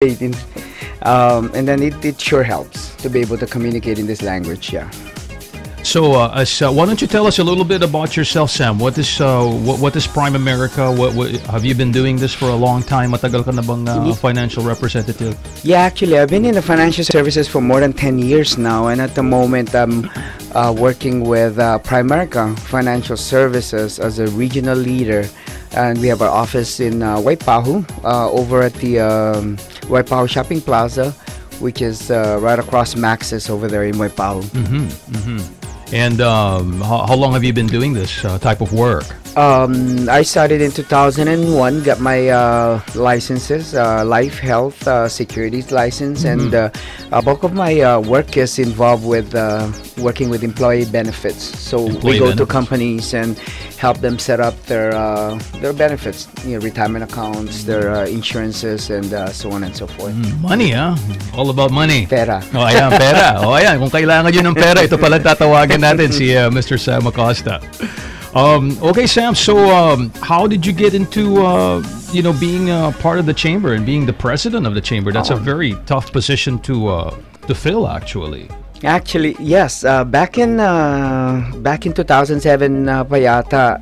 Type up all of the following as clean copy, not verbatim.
And then it sure helps to be able to communicate in this language. Yeah. So, why don't you tell us a little bit about yourself, Sam? What is Prime America? What have you been doing this for a long time? Matagal ka na bang financial representative? Yeah, actually, I've been in the financial services for more than 10 years now, and at the moment, I'm working with Prime America Financial Services as a regional leader, and we have our office in Waipahu, over at the Waipahu Shopping Plaza, which is right across Max's over there in Waipahu. And how long have you been doing this type of work? I started in 2001, got my licenses, life, health, securities license, and a bulk of my work is involved with working with employee benefits. So we go to companies and help them set up their benefits, retirement accounts, their insurances, and so on and so forth. Money, huh? All about money. Pera. Oh, ayan, pera. Oh, ayan. Kung kailangan yun ng pera, ito pala tatawagin natin si Mr. Sam Acosta. Okay, Sam. So, how did you get into being part of the chamber and being the president of the chamber? That's a very tough position to fill, actually. Actually, yes. Back in 2007, pa yata,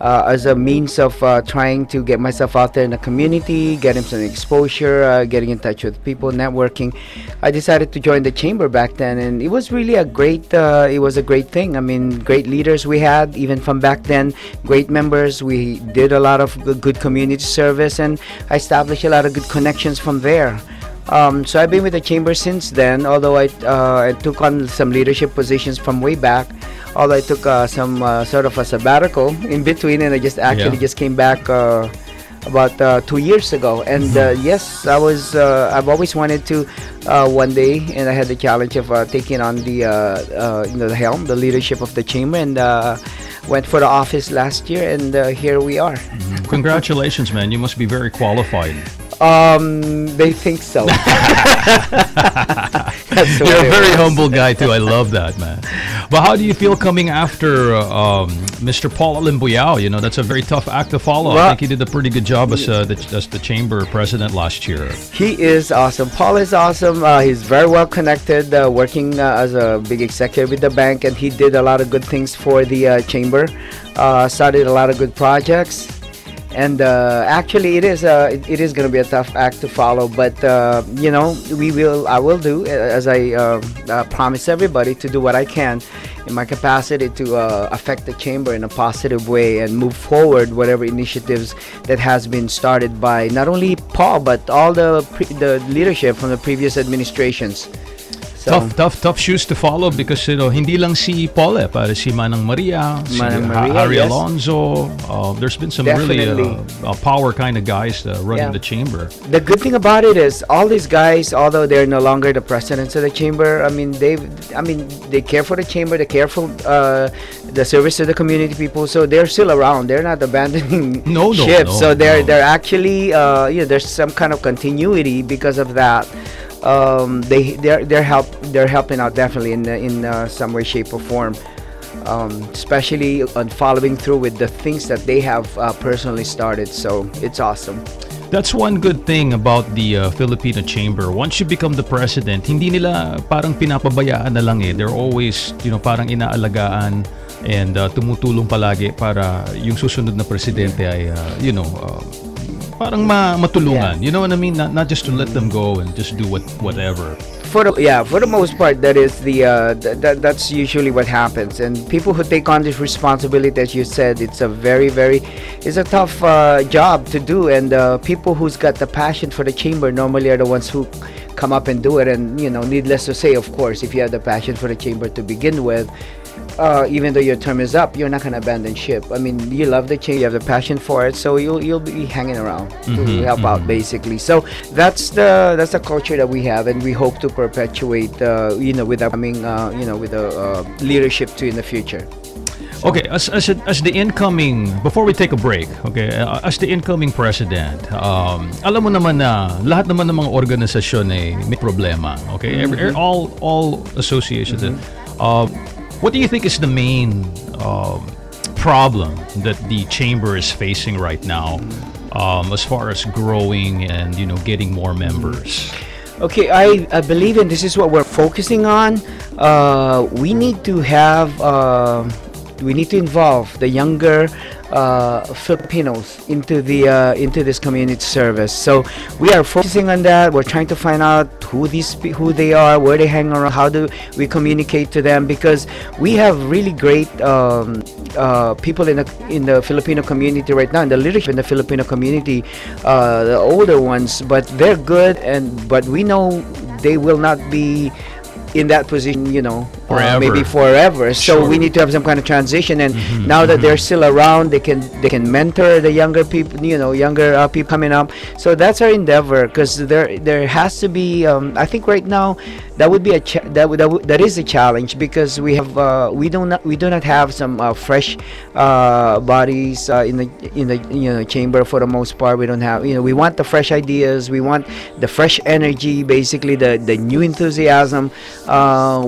as a means of trying to get myself out there in the community, getting some exposure, getting in touch with people, networking, I decided to join the chamber back then, and it was really a great thing. I mean, great leaders we had even from back then, great members. We did a lot of good community service, and I established a lot of good connections from there. So I've been with the chamber since then, although I took on some leadership positions from way back. Although I took some sort of a sabbatical in between, and I just came back about 2 years ago. And yes, I've always wanted to one day, and I had the challenge of taking on the helm, the leadership of the chamber, and went for the office last year, and here we are. Congratulations, man! You must be very qualified. They think so. You're a very humble guy too. I love that, man. But how do you feel coming after Mr. Paul Alimboyao? That's a very tough act to follow. I think he did a pretty good job as the chamber president last year. He is awesome. Paul is awesome. He's very well connected, working as a big executive with the bank, and he did a lot of good things for the chamber. Started a lot of good projects. And actually, it is going to be a tough act to follow, but I will do, as I promise everybody, to do what I can in my capacity to affect the chamber in a positive way and move forward whatever initiatives that has been started by not only Paul but all the leadership from the previous administrations. So, tough shoes to follow because hindi lang si Paul para si Manang Maria, Harry Alonzo. There's been some really power kind of guys running the chamber. The good thing about it is all these guys, although they're no longer the presidents of the chamber, they care for the chamber, they care for the service to the community people, so they're still around. They're not abandoning ship. So they're actually there's some kind of continuity because of that. They're helping out definitely in some way, shape, or form, especially on following through with the things that they have personally started. So it's awesome. That's one good thing about the Filipino Chamber. Once you become the president, hindi nila parang pinapabayaan na lang eh. They're always, parang inaalagaan and tumutulong palagi para yung susunod na presidente ay, parang matulungan. You know what I mean? Not just to let them go and just do whatever. For the most part, that is that's usually what happens. And people who take on this responsibility, as you said, it's a it's a tough job to do. And people who's got the passion for the chamber normally are the ones who come up and do it. And needless to say, of course, if you have the passion for the chamber to begin with, even though your term is up, you're not going to abandon ship. I mean, you love the change, you have the passion for it, so you'll be hanging around to help out, basically. So that's the culture that we have, and we hope to perpetuate, with upcoming, with the leadership too in the future. So. Okay, as the incoming, before we take a break, okay, as the incoming president, alam mo naman na lahat naman ng mga organisasyon may problema, okay? All associations. What do you think is the main problem that the chamber is facing right now as far as growing and getting more members? Okay, I believe, and this is what we're focusing on. We need to involve the younger Filipinos into this community service. So we are focusing on that. We're trying to find out who they are, where they hang around, how do we communicate to them, because we have really great people in the Filipino community right now, in the leadership in the Filipino community, the older ones, but they're good, but we know they will not be in that position, Forever. maybe forever. So Sure. we need to have some kind of transition. And now that they're still around, they can mentor the younger people, younger people coming up. So that's our endeavor, because there has to be. I think right now that would be that is a challenge, because we do not have some fresh bodies in the chamber for the most part. We don't have. We want the fresh ideas. We want the fresh energy. Basically, the new enthusiasm.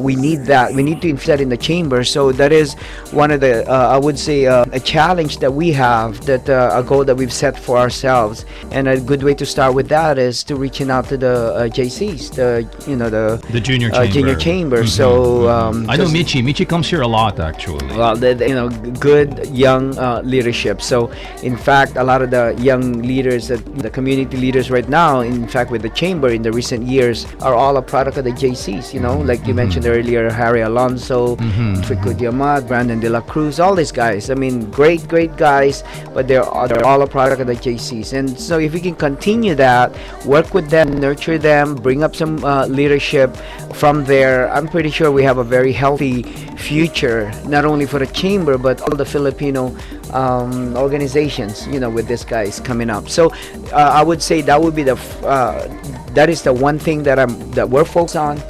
We need that. We need to infuse that in the chamber. So that is one of the, I would say, a challenge that we have, a goal that we've set for ourselves. And a good way to start with that is to reaching out to the JCs, The junior chamber. Junior chamber. So I know Michi comes here a lot, actually. well, good young leadership. So in fact, a lot of the young leaders, the community leaders right now, in fact, with the chamber in the recent years, are all a product of the JCs. Like you mentioned earlier, Harry Alonso, Trico Diamad, Brandon De La Cruz, all these guys. I mean, great guys, but they're all a product of the JCs. And so if we can continue that, work with them, nurture them, bring up some leadership from there, I'm pretty sure we have a very healthy future, not only for the chamber, but all the Filipino organizations, with these guys coming up. So I would say that would be that is the one thing that we're focused on,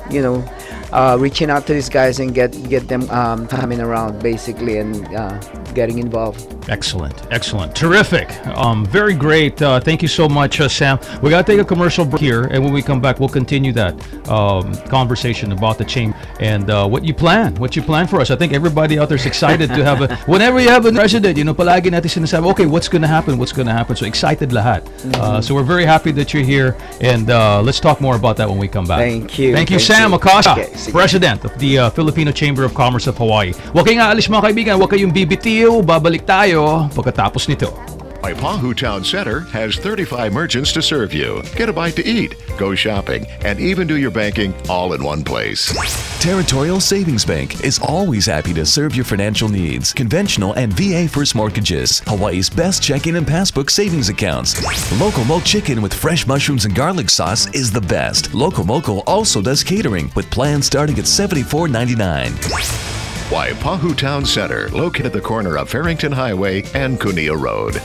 reaching out to these guys and get them coming around, basically, and getting involved. Excellent, terrific, very great. Thank you so much, Sam. We gotta take a commercial break here, and when we come back, we'll continue that conversation about the chamber and what you plan for us. I think everybody out there is excited to have whenever you have a president, palagi natin sinasabi, okay, what's gonna happen, so excited lahat. So we're very happy that you're here, and let's talk more about that when we come back. Thank you, Sam Acosta, Okay, President of the Filipino Chamber of Commerce of Hawaii. Huwag kayong aalis, mga kaibigan, huwag kayong bibitiw, babalik tayo pagkatapos nito. Waipahu Town Center has 35 merchants to serve you. Get a bite to eat, go shopping, and even do your banking all in one place. Territorial Savings Bank is always happy to serve your financial needs. Conventional and VA first mortgages, Hawaii's best checking and passbook savings accounts. Loco Moco Chicken with fresh mushrooms and garlic sauce is the best. Loco Moco also does catering with plans starting at $74.99. Waipahu Town Center, located at the corner of Farrington Highway and Cuneo Road.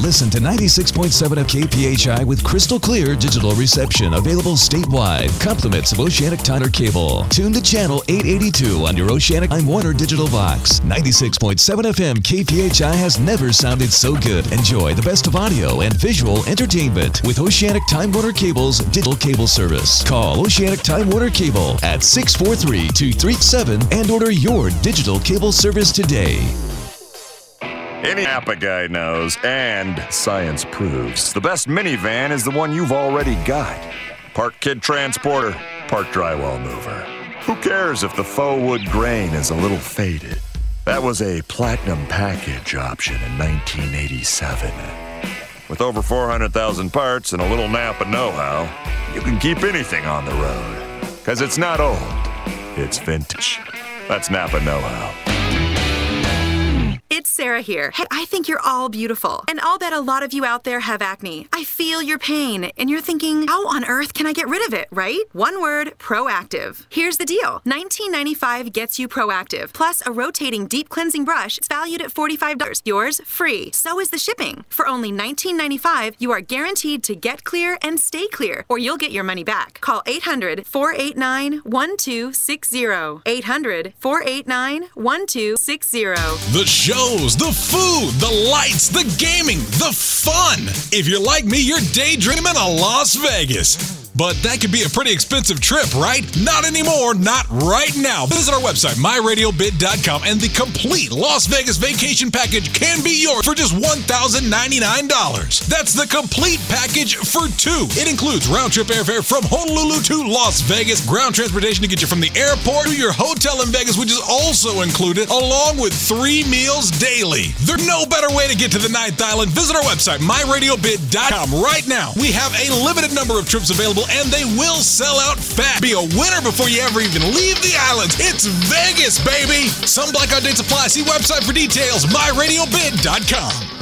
Listen to 96.7 of KPHI with crystal clear digital reception available statewide. Compliments of Oceanic Time Cable. Tune to channel 882 on your Oceanic Time Warner digital box. 96.7 FM KPHI has never sounded so good. Enjoy the best of audio and visual entertainment with Oceanic Time Warner Cable's digital cable service. Call Oceanic Time Warner Cable at 643-237 and order your digital cable service today. Any Napa guy knows, and science proves, the best minivan is the one you've already got. Park Kid Transporter, Park Drywall Mover. Who cares if the faux wood grain is a little faded? That was a platinum package option in 1987. With over 400,000 parts and a little Napa know-how, you can keep anything on the road. Because it's not old, it's vintage. That's Napa know-how. It's Sarah here. Hey, I think you're all beautiful. And I'll bet a lot of you out there have acne. I feel your pain. And you're thinking, how on earth can I get rid of it, right? One word, proactive. Here's the deal. $19.95 gets you proactive. Plus a rotating deep cleansing brush. It's valued at $45. Yours free. So is the shipping. For only $19.95, you are guaranteed to get clear and stay clear, or you'll get your money back. Call 800-489-1260. 800-489-1260. The shows, the food, the lights, the gaming, the fun. If you're like me, you're daydreaming of Las Vegas. But that could be a pretty expensive trip, right? Not anymore, not right now. Visit our website, myradiobid.com, and the complete Las Vegas vacation package can be yours for just $1,099. That's the complete package for two. It includes round-trip airfare from Honolulu to Las Vegas, ground transportation to get you from the airport to your hotel in Vegas, which is also included, along with 3 meals daily. There's no better way to get to the 9th Island. Visit our website, myradiobid.com, right now. We have a limited number of trips available, and they will sell out fast. Be a winner before you ever even leave the islands. It's Vegas, baby! Some blackout dates apply. See website for details, myradiobid.com.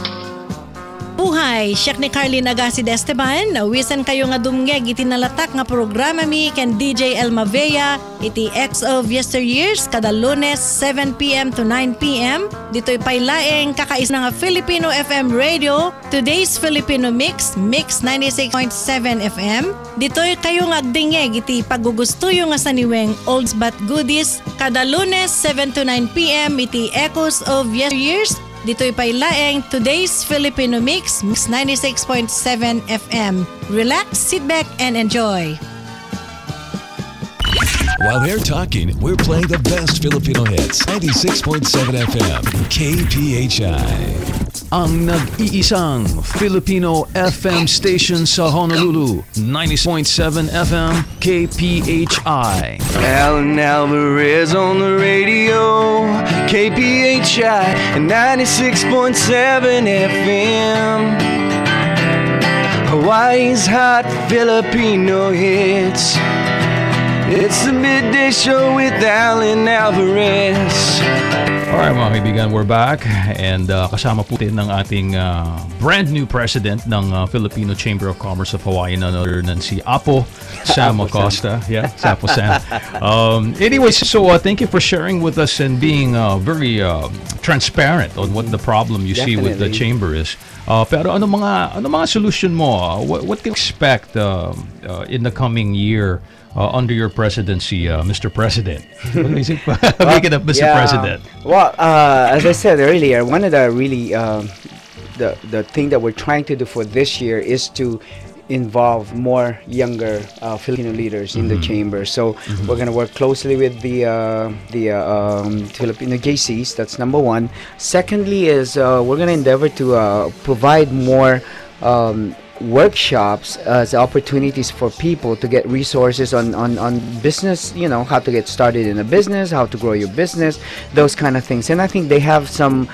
Buhay, siyak ni Carlin Agassi de Esteban. Nawisan kayo nga dumngeg iti nalatak nga programa mi ken DJ Elma Vea iti X of Yesteryears kada Lunes 7 p.m. to 9 p.m. Dito'y paylaeng kakais na nga Filipino FM Radio, Today's Filipino Mix, Mix 96.7 FM. Dito'y kayo nga agdingeg iti pagugustuyo nga saniweng Olds But Goodies kada Lunes 7 to 9 p.m. iti Echoes of Yesteryears. Dito'y paylaeng Today's Filipino Mix, Mix 96.7 FM. Relax, sit back, and enjoy. While they're talking, we're playing the best Filipino hits. 96.7 FM, KPHI. Ang nag-iisang Filipino FM station sa Honolulu, 90.7 FM, KPHI. Allan Alvarez on the radio, KPHI 96.7 FM. Hawaii's hot Filipino hits. It's the Midday Show with Allan Alvarez. Alright mga kaibigan, we're back and kasama po din ng ating brand new president ng Filipino Chamber of Commerce of Hawaii, none other than si Apo Sam Acosta. Yeah, Apo Sam. Anyways, so thank you for sharing with us and being very transparent on what the problem you see with the chamber is. Pero ano mga solution mo? What can you expect in the coming year under your presidency, Mr. President? Make it up, Mr. President. Well, as I said earlier, one of the really the thing that we're trying to do for this year is to involve more younger Filipino leaders in the chamber. So we're going to work closely with the Filipino JCs. That's number one. Secondly is we're going to endeavor to provide more workshops as opportunities for people to get resources on business, you know, how to get started in a business, how to grow your business, those kind of things. And I think they have some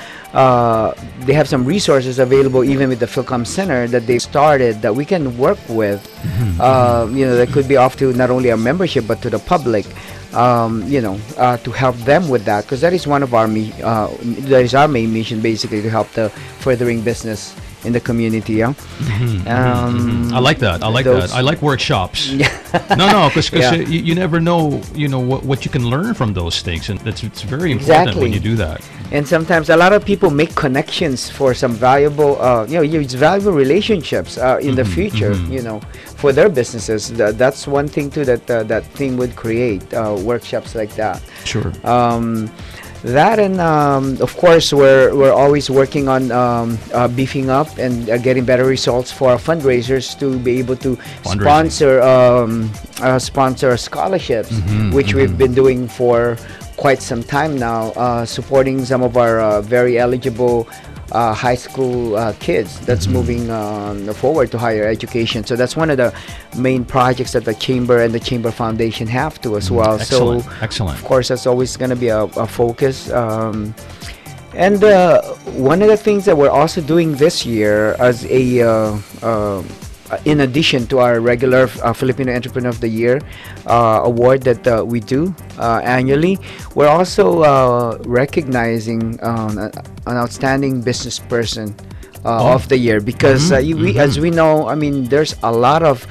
resources available even with the Philcom Center that they started that we can work with, you know, that could be off to not only our membership but to the public, you know, to help them with that, because that is one of our that is our main mission, basically, to help the furthering business in the community. Yeah. I like that. I like that. I like workshops. No, because you never know, you know, what you can learn from those things, and it's very important when you do that. And sometimes a lot of people make connections for some valuable, you know, it's valuable relationships in the future, you know, for their businesses. That's one thing too that thing would create, workshops like that. Sure. That and of course we're always working on beefing up and getting better results for our fundraisers to be able to sponsor scholarships, which we've been doing for quite some time now, supporting some of our very eligible high school kids that's moving forward to higher education. So that's one of the main projects that the Chamber and the Chamber Foundation have to as well. Excellent. So excellent. Of course that's always going to be a focus. And one of the things that we're also doing this year as a in addition to our regular Filipino Entrepreneur of the Year award that we do annually, we're also recognizing an outstanding business person of the year, because as we know, I mean, there's a lot of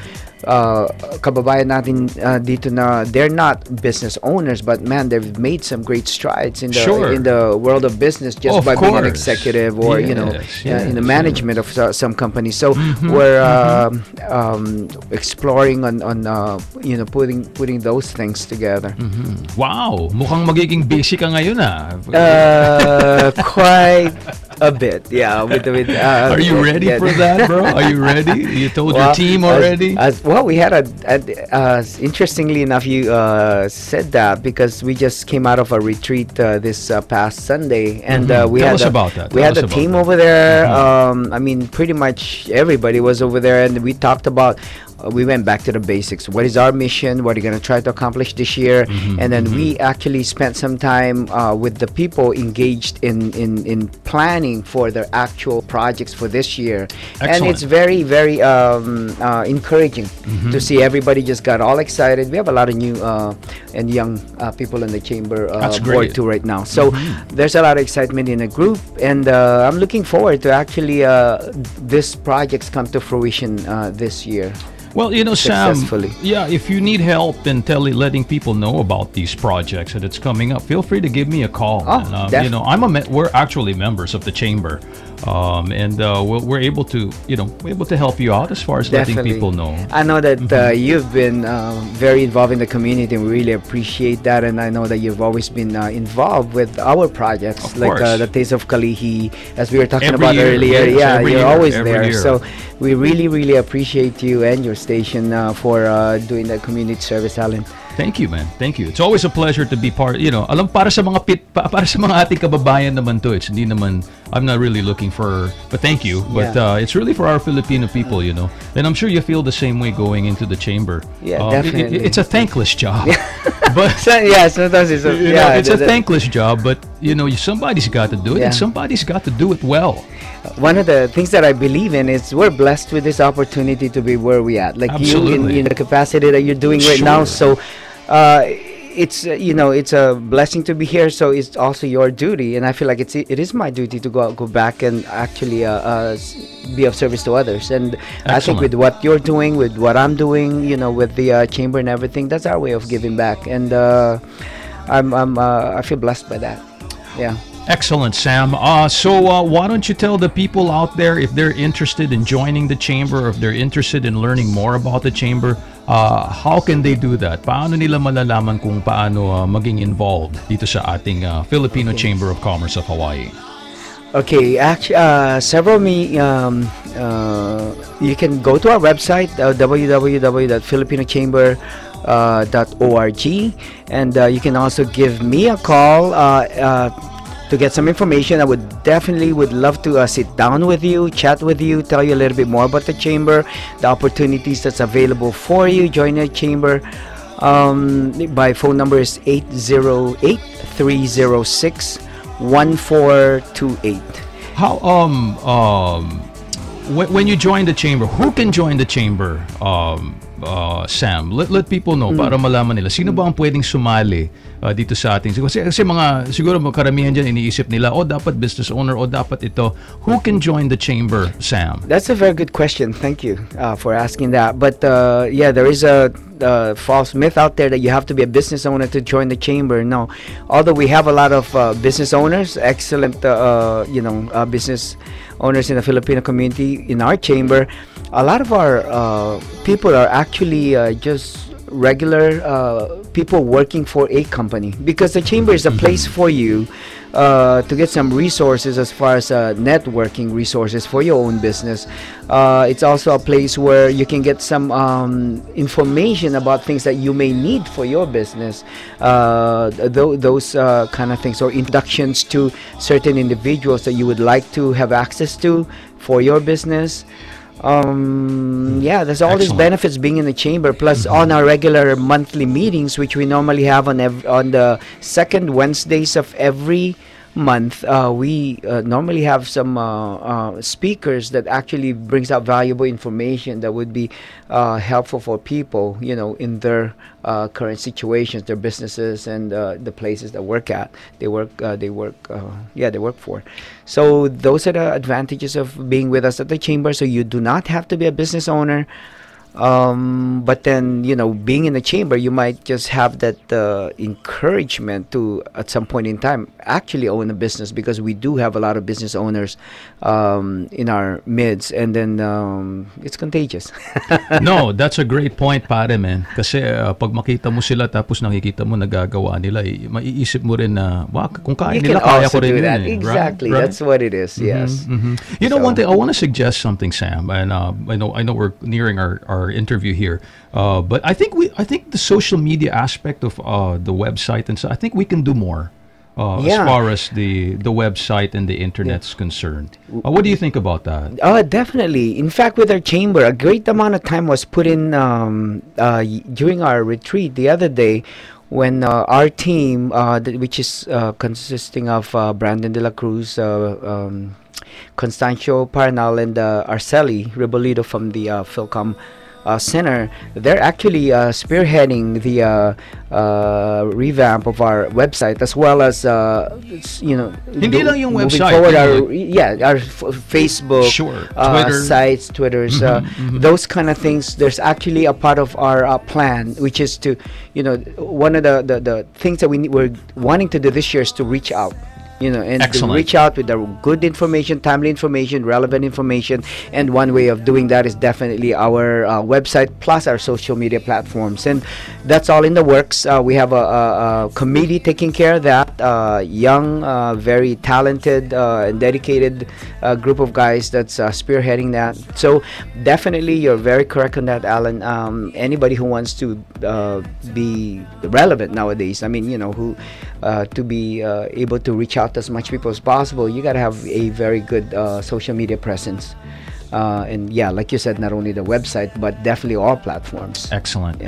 kababayan natin dito na they're not business owners, but man, they've made some great strides in the world of business just by being an executive or you know in the management of some companies. So we're exploring on you know, putting those things together. Wow, mukhang magiging busy ka ngayon ah. A bit, yeah. Are you ready for that, bro? Are you ready? You told your team already? Well, we had interestingly enough, you said that because we just came out of a retreat this past Sunday, and we Tell had us about that. We Tell had us the about team that. over there. I mean, pretty much everybody was over there, and we talked about. We went back to the basics. What is our mission? What are you going to try to accomplish this year? And then we actually spent some time with the people engaged in planning for their actual projects for this year. And Excellent. it's very, very encouraging to see everybody just got all excited. We have a lot of new and young people in the chamber That's board great. too right now. So there's a lot of excitement in the group, and I'm looking forward to actually this projects come to fruition this year. Well, you know, Sam, Successfully. yeah, if you need help in letting people know about these projects that it's coming up, feel free to give me a call. Oh, And, you know, we're actually members of the chamber, and we're able to, help you out as far as letting Definitely. people know. I know that you've been very involved in the community, and we really appreciate that. And I know that you've always been involved with our projects, Of like course. the Taste of Kalihi, as we were talking Every about year, earlier. yes, Yeah, every you're year, always every there. year. So we really, really appreciate you and your station for doing the community service, Allan. Thank you, man. Thank you. It's always a pleasure to be part, alam para sa mga para sa mga ating kababayan naman to. It's hindi naman I'm not really looking for but thank you, but it's really for our Filipino people, And I'm sure you feel the same way going into the chamber. Yeah, definitely. It's a thankless job. But sometimes it's it's a thankless job, but somebody's got to do it, Yeah. and somebody's got to do it well. One of the things that I believe in is we're blessed with this opportunity to be where we at, like Absolutely. you in the capacity that you're doing right now. So it's it's a blessing to be here, so it's also your duty, and I feel like it is my duty to go back and actually be of service to others. And I think Excellent. with what you're doing, with what I'm doing, with the chamber and everything, that's our way of giving back, and I feel blessed by that. Yeah. Excellent, Sam. So why don't you tell the people out there if they're interested in joining the chamber, or if they're interested in learning more about the chamber, how can they do that? Paano nila malalaman kung paano maging involved dito sa ating Filipino Chamber of Commerce of Hawaii? Okay, actually, you can go to our website, www.filipinochamber.org, and you can also give me a call to get some information. I would love to sit down with you, chat with you, tell you a little bit more about the chamber, the opportunities that's available for you. Join the chamber. My phone number is 808-306-1428. How when you join the chamber, who can join the chamber? Sam, let people know para malaman nila sino ba ang pwedeng sumali dito sa ating kasi siguro karamihan diyan iniisip nila dapat business owner dapat ito. Who can join the chamber, Sam? That's a very good question. Thank you for asking that. But there is a false myth out there that you have to be a business owner to join the chamber. No, although we have a lot of business owners, excellent business owners in the Filipino community in our chamber, a lot of our people are actually just regular people working for a company, because the chamber is a place for you to get some resources as far as networking resources for your own business. It's also a place where you can get some information about things that you may need for your business, those kind of things, or introductions to certain individuals that you would like to have access to for your business. There's all these Excellent. benefits being in the chamber, plus on our regular monthly meetings, which we normally have on the second Wednesdays of every month. We normally have some speakers that actually brings out valuable information that would be helpful for people, in their current situations, their businesses, and the places they work for. So those are the advantages of being with us at the chamber. So you do not have to be a business owner. But then, being in the chamber, you might just have that encouragement to, at some point in time, actually own a business, because we do have a lot of business owners in our midst, and then it's contagious. No, that's a great point, pare, man. Kasi pag makita mo sila tapos nakikita mo nagagawa nila, maiisip mo rin na, kung kaya nila, kaya ko rin do that. yun. Exactly, right? That's what it is. Yes. You know, one thing I want to suggest something, Sam, and I know we're nearing our interview here, but I think the social media aspect of the website, and so I think we can do more. As far as the website and the internet's concerned. What do you think about that? Definitely. In fact, with our chamber, a great amount of time was put in during our retreat the other day, when our team, which is consisting of Brandon De La Cruz, Constancio Parnal, and Arceli Rebolito from the Philcom Center, they're actually spearheading the revamp of our website, as well as Hindi lang yung moving website, forward our Facebook, Twitter. sites, Twitters, those kind of things. There's actually a part of our plan, which is to, one of the things that we're wanting to do this year is to reach out. And to reach out with the good information, timely information, relevant information. And one way of doing that is definitely our website plus our social media platforms. And that's all in the works. We have a committee taking care of that. Young, very talented and dedicated group of guys that's spearheading that. So definitely, you're very correct on that, Alan. Anybody who wants to be relevant nowadays, who to be able to reach out to as much people as possible, you got to have a very good social media presence. And like you said, not only the website, but definitely all platforms. Excellent.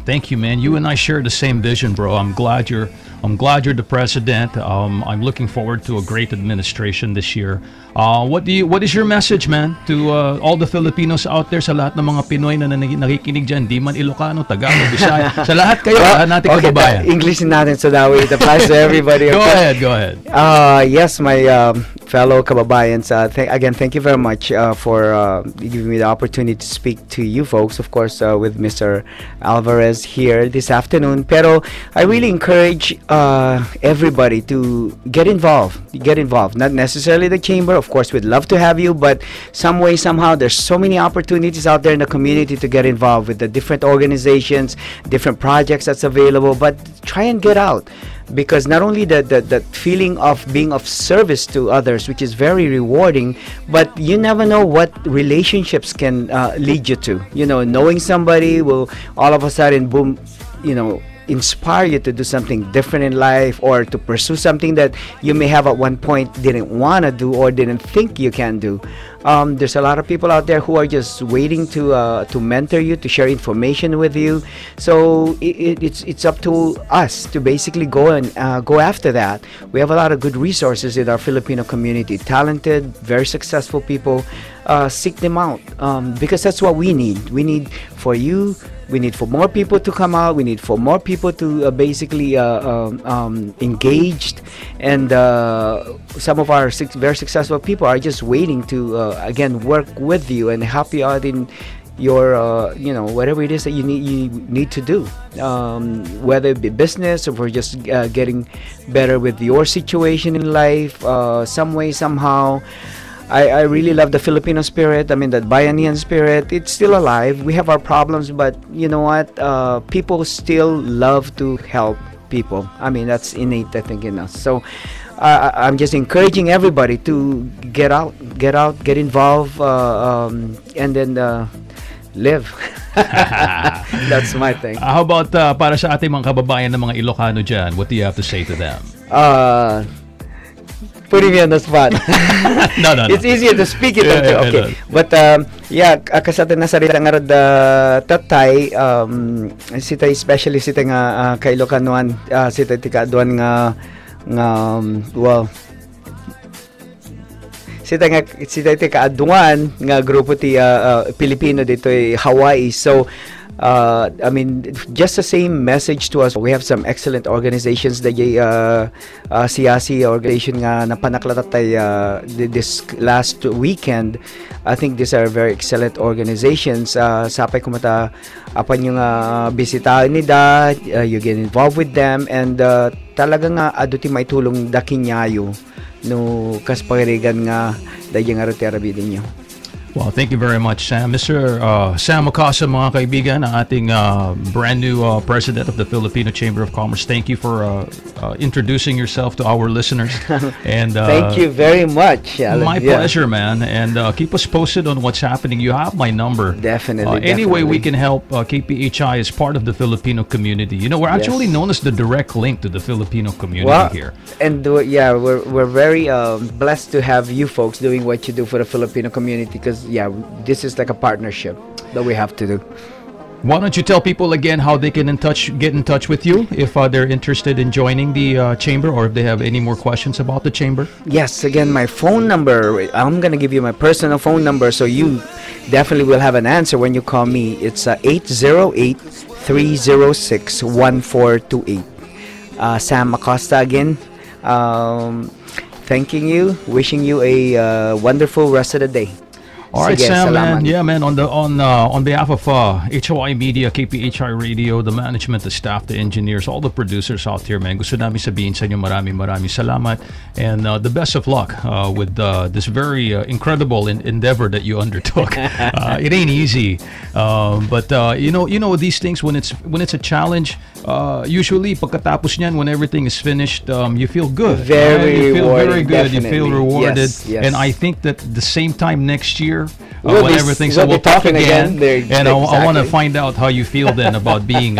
Thank you, man. You and I share the same vision, bro. I'm glad you're the president. I'm looking forward to a great administration this year. What is your message, man, to all the Filipinos out there, sa lahat ng mga Pinoy na nakikinig dyan, di man Ilocano, Tagalog, Bisaya, sa lahat kayo, natin kababayan. English natin, so that way it applies to everybody. Go ahead. Yes, my fellow kababayans, again, thank you very much for giving me the opportunity to speak to you folks, of course, with Mr. Alvarez here this afternoon. Pero I really encourage everybody to get involved. Not necessarily the chamber, of course, we'd love to have you, but some way, somehow, there's so many opportunities out there in the community to get involved with the different organizations, different projects that's available. But try and get out, because not only the feeling of being of service to others, which is very rewarding, but you never know what relationships can lead you to. Knowing somebody will all of a sudden, boom, inspire you to do something different in life, or to pursue something that you may have at one point didn't want to do or didn't think you can do. There's a lot of people out there who are just waiting to mentor you, to share information with you. So it's up to us to basically go after that. We have a lot of good resources in our Filipino community, talented, very successful people. Seek them out, because that's what we need. We need for you. We need for more people to come out. We need for more people to basically engaged, and some of our very successful people are just waiting to again work with you and help you out in your whatever it is that you need to do, whether it be business or for just getting better with your situation in life, some way, somehow. I really love the Filipino spirit. That Bayanihan spirit. It's still alive. We have our problems, but you know what? People still love to help people. That's innate, I think, in us. So I'm just encouraging everybody to get out, get involved, and then live. That's my thing. How about para sa ating mga kababayan ng mga Ilocano dyan? What do you have to say to them? Putting me on the spot. No. It's easier to speak it. Okay. But kasata na sarita nga rod tatay, sita especially sita nga kay Ilocanoan, sita tika duan nga sita tika aduan nga grupo ti Filipino dito Hawaii. So I mean, just the same message to us. We have some excellent organizations. The CIAC organization nga napanaklatatay this last weekend. I think these are very excellent organizations. Sapay kumata apan yung bisitahin nila, you get involved with them, and talaga nga aduti may tulong dakinyayo no kaspagarigan nga dayang arotera bidin nyo. Well, thank you very much, Sam. Mr. Sam Acosta, mga kaibigan, ang ating brand new president of the Filipino Chamber of Commerce. Thank you for introducing yourself to our listeners. And thank you very much, Allan. My pleasure, man. And keep us posted on what's happening. You have my number. Definitely. Any way we can help KPHI is part of the Filipino community. You know, we're actually known as the direct link to the Filipino community here. And we're very blessed to have you folks doing what you do for the Filipino community, because this is like a partnership that we have to do. Why don't you tell people again how they can get in touch with you if they're interested in joining the chamber, or if they have any more questions about the chamber? Yes, again, my phone number, I'm going to give you my personal phone number, so you definitely will have an answer when you call me. It's 808-306-1428. Sam Acosta again, thanking you, wishing you a wonderful rest of the day. All right, Sam, man. Yeah, man. On behalf of HOI Media, KPHI Radio, the management, the staff, the engineers, all the producers out here, man, gusto namin sabihin sa inyo maraming salamat, and the best of luck with this very incredible endeavor that you undertook. It ain't easy, but you know these things, when it's a challenge, usually pagkatapos niyan, when everything is finished, you feel good. You feel very good. Definitely. You feel rewarded, yes. And I think that the same time next year, we'll talk again. And I want to find out how you feel then about being,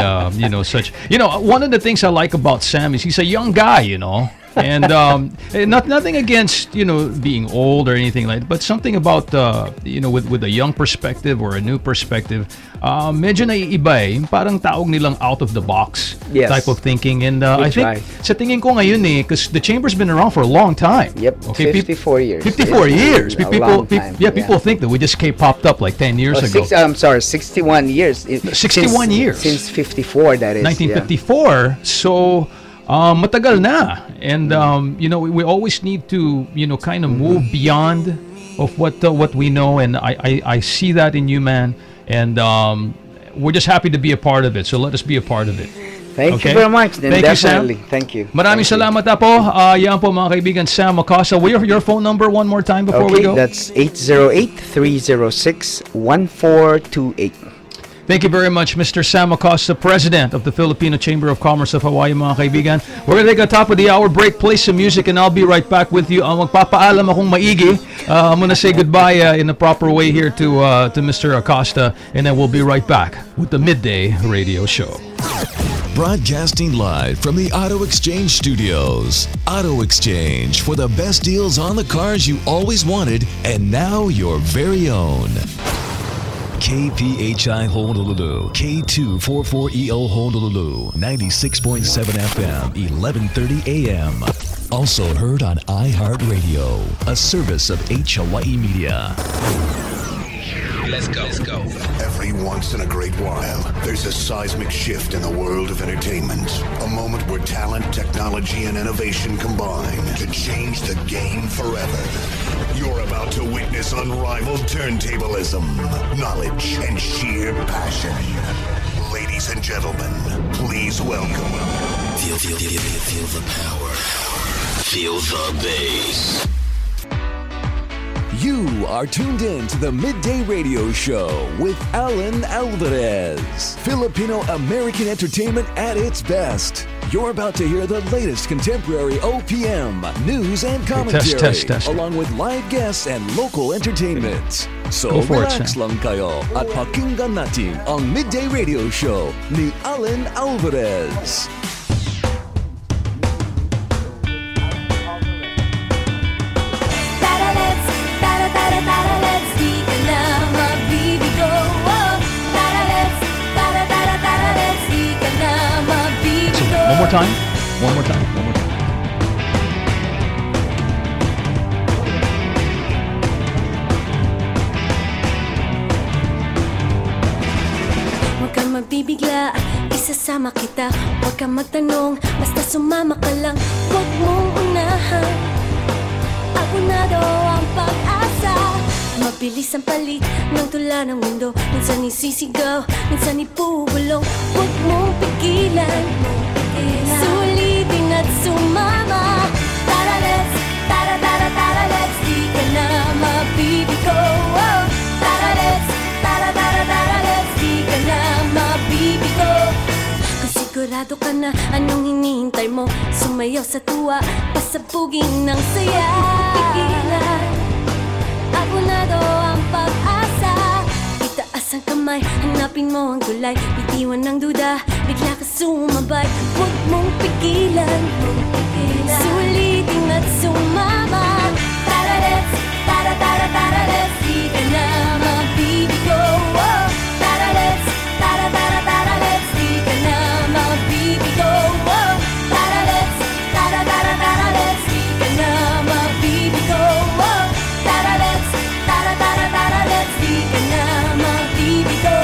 such. One of the things I like about Sam is he's a young guy, and nothing against being old or anything like that, but something about with a young perspective or a new perspective, medyo naiiba parang tawag nilang out of the box type of thinking, and I think sa tingin ko ngayon because the chamber's been around for a long time. Yep. Okay, 54 years. 54 years. People think that we just popped up like 10 years ago. 61 years. 61 years since 54. That is 1954. So. Matagal na, and we always need to kind of move beyond of what we know, and I see that in you, man, and we're just happy to be a part of it. So let us be a part of it. Thank you very much. Then Thank definitely. you, Sam. Thank you. Maraming salamat po. Yan po mga kaibigan, Sam Acosta. Your phone number one more time before we go. That's 808-306-1428. Thank you very much, Mr. Sam Acosta, President of the Filipino Chamber of Commerce of Hawaii, mga kaibigan. We're going to take a top of the hour break, play some music, and I'll be right back with you. Magpapaalam akong maigi. I'm going to say goodbye in a proper way here to Mr. Acosta, and then we'll be right back with the Midday Radio Show. Broadcasting live from the Auto Exchange Studios. Auto Exchange, for the best deals on the cars you always wanted, and now your very own. KPHI Honolulu, K244EO Honolulu, 96.7 FM, 1130 AM. Also heard on iHeartRadio, a service of Hawaii Media. Let's go. Every once in a great while, there's a seismic shift in the world of entertainment. A moment where talent, technology, and innovation combine to change the game forever. You're about to witness unrivaled turntablism, knowledge, and sheer passion. Ladies and gentlemen, please welcome. Feel the power. Feel the bass. You are tuned in to the Midday Radio Show with Allan Alvarez. Filipino-American entertainment at its best. You're about to hear the latest contemporary OPM, news and commentary, Test. along with live guests and local entertainment. So Go for relax it, lang kayo at pakinggan natin ang Midday Radio Show ni Allan Alvarez. One more time. Huwag kang mabibigla. Isasama kita, huwag kang magtanong, basta sumama ka lang, huwag mong unahan. Abonado ang pag-asa. Mabilis ang palit ng tula ng mundo. Minsan isisigaw, minsan ipubulong. Huwag mong pigilan, sulitin at sumama. Tara let's, tara tara tara let's, di ka na mabibigo. Oh, tara let's, tara tara tara let's, di ka na mabibigo. Kung sigurado ka na anong hinihintay mo, sumayaw sa tuwa, pasabugin ng saya. Pigilan, abonado ang pag-asa. Itaas ang kamay, hanapin mo ang gulay, bitiwan ng duda, bigla ka sumabay. Huwag mong pigilan, sulitin at sumama. Tara let's, tara tara tara let's, di ka na mabibigo. Oh, tara let's, tara tara tara let's, di ka na mabibigo. Oh, tara let's, tara tara tara let's, di ka na mabibigo. Oh, tara let's, tara tara tara let's, di ka na mabibigo.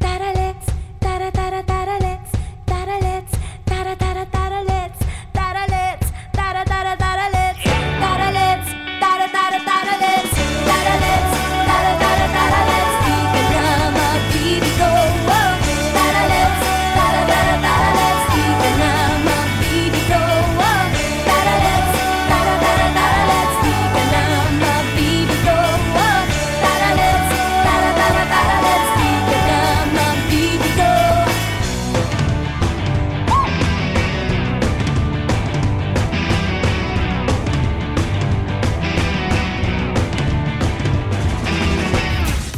Tara let's, tara tara tara let's, tara let's, tara tara tara let's, tara let's, tara tara tara let's, tara let's, tara tara tara let's, tara let's, tara tara tara let's, di ka na mabibigo. Oh, tara let's, tara tara tara let's, di ka na mabibigo. Oh, tara let's, tara tara tara let's, di ka na mabibigo. Oh, tara let's, tara tara tara let's, di ka na mabibigo.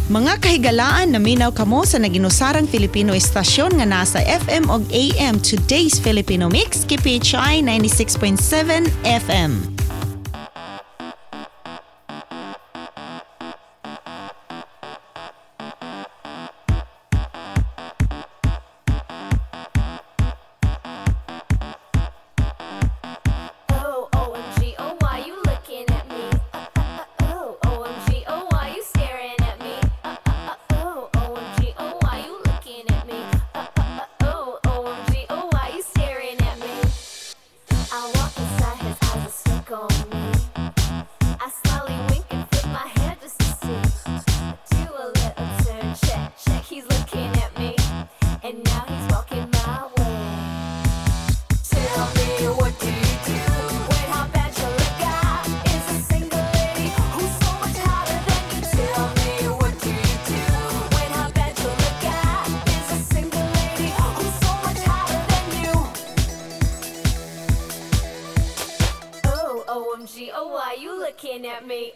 Mga kahigalaan, naminaw kamo sa naginusarang Filipino estasyon nga nasa FM ug AM, Today's Filipino Mix, KPHI 96.7 FM. Oh, OMG, oh, why you looking at me? Oh, OMG, oh, why you staring at me? Oh, OMG, oh, why you looking at me? Oh, OMG, oh, why you staring at me? I walk inside, his eyes are stuck on me. I slowly wink and flip my hair just to see. Do a little turn, check, check, he's looking at me. And now he's walking my way. Tell me, what do you do when how bad you look at? Is a single lady who's so much hotter than you. Tell me, what do you do when how bad you look at? Is a single lady who's so much hotter than you. Oh, OMG, oh, why you looking at me?